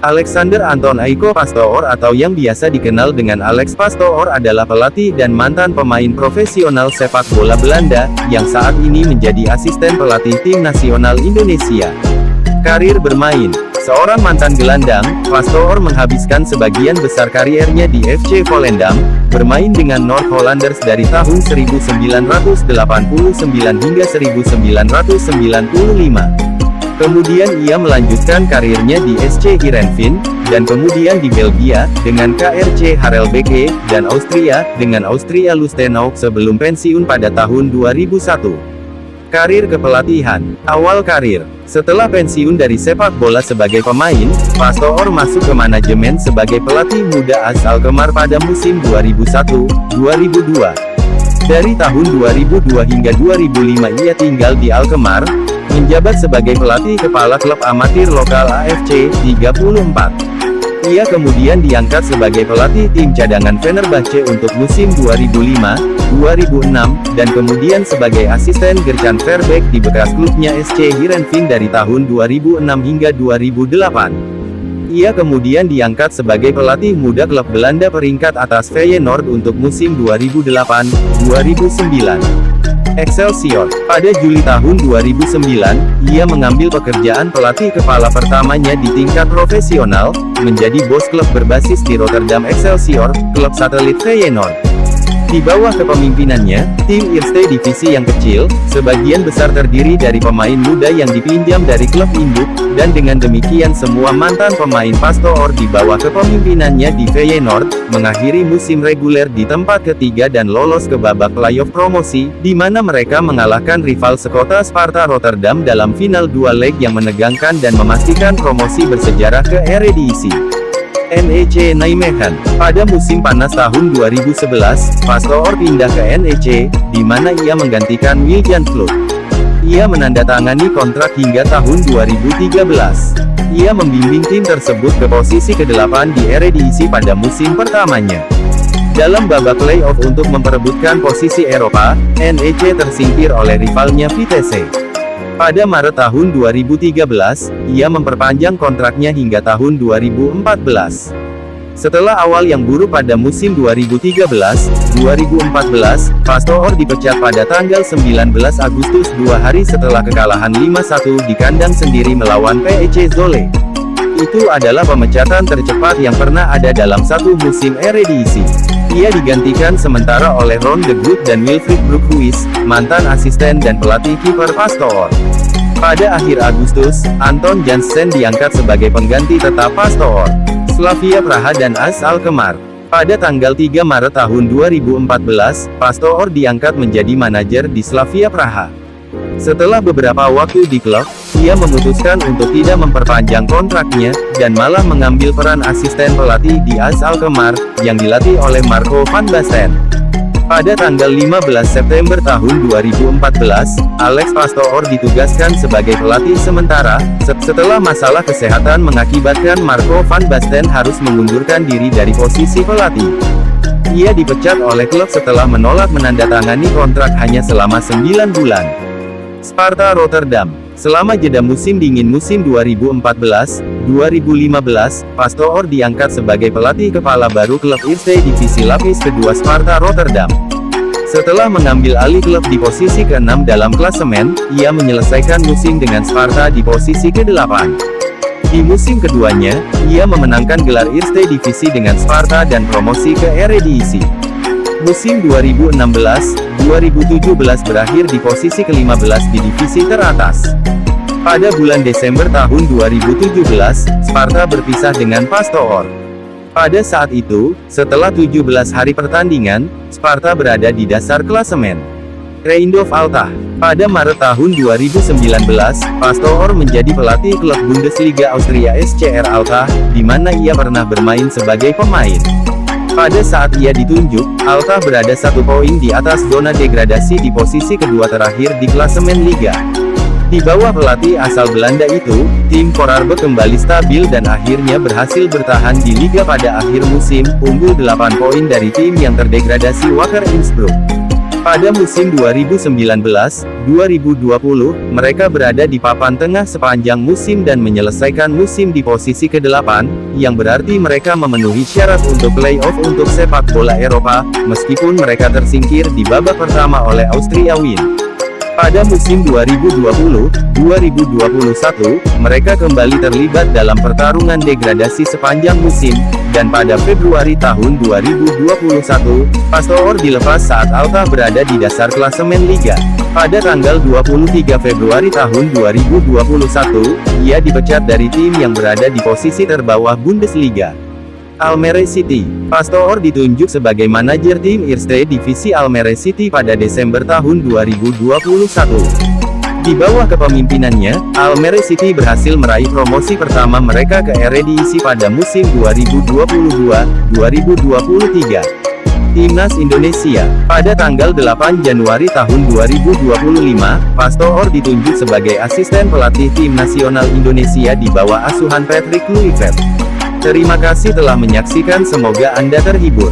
Alexander Anton Eiko Pastoor atau yang biasa dikenal dengan Alex Pastoor adalah pelatih dan mantan pemain profesional sepak bola Belanda, yang saat ini menjadi asisten pelatih tim nasional Indonesia. Karir bermain. Seorang mantan gelandang, Pastoor menghabiskan sebagian besar kariernya di FC Volendam, bermain dengan North Hollanders dari tahun 1989 hingga 1995. Kemudian ia melanjutkan karirnya di SC Heerenveen, dan kemudian di Belgia, dengan KRC Harelbeke, dan Austria, dengan Austria Lustenau, sebelum pensiun pada tahun 2001. Karir kepelatihan. Awal karir. Setelah pensiun dari sepak bola sebagai pemain, Pastoor masuk ke manajemen sebagai pelatih muda AS Alkmaar pada musim 2001-2002. Dari tahun 2002 hingga 2005 ia tinggal di Alkmaar, menjabat sebagai pelatih kepala klub amatir lokal AFC 34. Ia kemudian diangkat sebagai pelatih tim cadangan Fenerbahce untuk musim 2005-2006, dan kemudian sebagai asisten Gert-Jan Verbeek di bekas klubnya SC Heerenveen dari tahun 2006 hingga 2008. Ia kemudian diangkat sebagai pelatih muda klub Belanda peringkat atas Feyenoord untuk musim 2008-2009. Excelsior. Pada Juli tahun 2009, ia mengambil pekerjaan pelatih kepala pertamanya di tingkat profesional, menjadi bos klub berbasis di Rotterdam Excelsior, klub satelit Feyenoord. Di bawah kepemimpinannya, tim Eerste Divisi yang kecil, sebagian besar terdiri dari pemain muda yang dipinjam dari klub induk, dan dengan demikian semua mantan pemain Pastoor di bawah kepemimpinannya di Feyenoord, mengakhiri musim reguler di tempat ketiga dan lolos ke babak playoff promosi, di mana mereka mengalahkan rival sekota Sparta Rotterdam dalam final dua leg yang menegangkan dan memastikan promosi bersejarah ke Eredivisie. NEC Nijmegen. Pada musim panas tahun 2011, Pastoor pindah ke NEC, di mana ia menggantikan Wiljan Vloed. Ia menandatangani kontrak hingga tahun 2013. Ia membimbing tim tersebut ke posisi ke-8 di Eredivisie pada musim pertamanya. Dalam babak playoff untuk memperebutkan posisi Eropa, NEC tersingkir oleh rivalnya Vitesse. Pada Maret tahun 2013, ia memperpanjang kontraknya hingga tahun 2014. Setelah awal yang buruk pada musim 2013-2014, Pastoor dipecat pada tanggal 19 Agustus 2 hari setelah kekalahan 5-1 di kandang sendiri melawan PEC Zwolle. Itu adalah pemecatan tercepat yang pernah ada dalam satu musim Eredivisie. Ia digantikan sementara oleh Ron de Groot dan Wilfried Broekhuis, mantan asisten dan pelatih kiper Pastoor. Pada akhir Agustus, Anton Jansen diangkat sebagai pengganti tetap Pastoor. Slavia Praha dan AS Alkmaar. Pada tanggal 3 Maret tahun 2014, Pastoor diangkat menjadi manajer di Slavia Praha. Setelah beberapa waktu di klub, ia memutuskan untuk tidak memperpanjang kontraknya, dan malah mengambil peran asisten pelatih di AS Alkmaar, yang dilatih oleh Marco van Basten. Pada tanggal 15 September tahun 2014, Alex Pastoor ditugaskan sebagai pelatih sementara, setelah masalah kesehatan mengakibatkan Marco van Basten harus mengundurkan diri dari posisi pelatih. Ia dipecat oleh klub setelah menolak menandatangani kontrak hanya selama 9 bulan. Sparta Rotterdam. Selama jeda musim dingin musim 2014-2015, Pastoor diangkat sebagai pelatih kepala baru klub Eerste Divisi lapis kedua Sparta Rotterdam. Setelah mengambil alih klub di posisi ke-6 dalam klasemen, ia menyelesaikan musim dengan Sparta di posisi ke-8. Di musim keduanya, ia memenangkan gelar Eerste Divisi dengan Sparta dan promosi ke Eredivisie. Musim 2016-2017 berakhir di posisi ke-15 di divisi teratas. Pada bulan Desember tahun 2017, Sparta berpisah dengan Pastoor. Pada saat itu, setelah 17 hari pertandingan, Sparta berada di dasar klasemen. Reindhoven Alta. Pada Maret tahun 2019, Pastoor menjadi pelatih klub Bundesliga Austria SCR Alta, di mana ia pernah bermain sebagai pemain. Pada saat ia ditunjuk, Alta berada 1 poin di atas zona degradasi di posisi kedua terakhir di klasemen Liga. Di bawah pelatih asal Belanda itu, tim Vorarlberg kembali stabil dan akhirnya berhasil bertahan di Liga pada akhir musim, unggul 8 poin dari tim yang terdegradasi Wacker Innsbruck. Pada musim 2019-2020, mereka berada di papan tengah sepanjang musim dan menyelesaikan musim di posisi ke-8, yang berarti mereka memenuhi syarat untuk play-off untuk sepak bola Eropa, meskipun mereka tersingkir di babak pertama oleh Austria Wien. Pada musim 2020-2021, mereka kembali terlibat dalam pertarungan degradasi sepanjang musim, dan pada Februari tahun 2021, Pastore dilepas saat Alta berada di dasar klasemen Liga. Pada tanggal 23 Februari tahun 2021, ia dipecat dari tim yang berada di posisi terbawah Bundesliga, Almere City. Pastore ditunjuk sebagai manajer tim Eerste Divisi Almere City pada Desember tahun 2021. Di bawah kepemimpinannya, Almere City berhasil meraih promosi pertama mereka ke Eredivisie pada musim 2022-2023. Timnas Indonesia. Pada tanggal 8 Januari tahun 2025, Pastore ditunjuk sebagai asisten pelatih tim nasional Indonesia di bawah asuhan Patrick Kluivert. Terima kasih telah menyaksikan, semoga Anda terhibur.